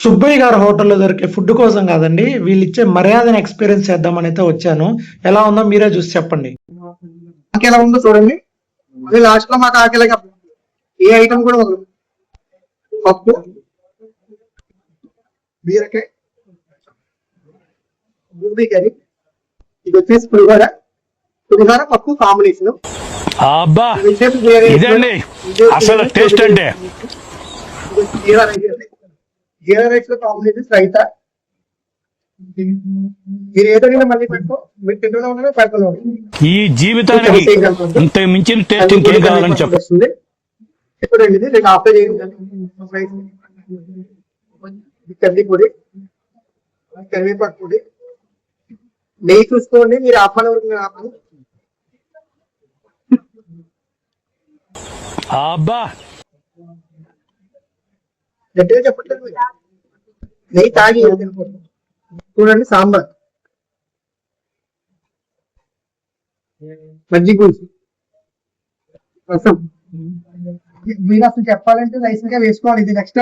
సుబ్బయ్య గారి హోటల్లో దొరికే ఫుడ్ కోసం కాదండి, వీళ్ళు ఇచ్చే మర్యాదను ఎక్స్పీరియన్స్ చేద్దామని అయితే వచ్చాను. ఎలా ఉందో మీరే చూసి చెప్పండి. ఎలా ఉందో చూడండి. లాస్ట్ లో మాకు ఆకలి ఏ ఐటమ్ కూడా వదలదు. పప్పు, బీరకాయ, గోబీ కర్రీ, ఇది వచ్చేసి పులిహోర పప్పు కాంబినేషన్. ఇదండి అసలు టేస్ట్ అంటే. జీరా రైస్ లో కాంబినేషన్ రైతా. మీరు ఏదైనా మళ్ళీ పెట్టుకో, మీరు తింటూనే ఉన్నారో పెడుతూనే ఉంటారు. ఈ జీవితానికి ఇంత మించిన టేస్ట్ ఇంకేం కావాలని చెప్పండి. చూడండి, ఇది నేను ఆఫ్టర్ కర్రీ పొడి, కరివేపాకు పొడి, నెయ్యి చూసుకోండి. మీరు హాఫ్ అన్ అవర్ గట్టిగా చెప్పట్లేదు. నెయ్యి తాగి చూడండి. సాంబార్, మజ్జిగ పులుసు, రసం. మీరు అసలు చెప్పాలంటే రైస్ గా వేసుకోవాలి. ఇది నెక్స్ట్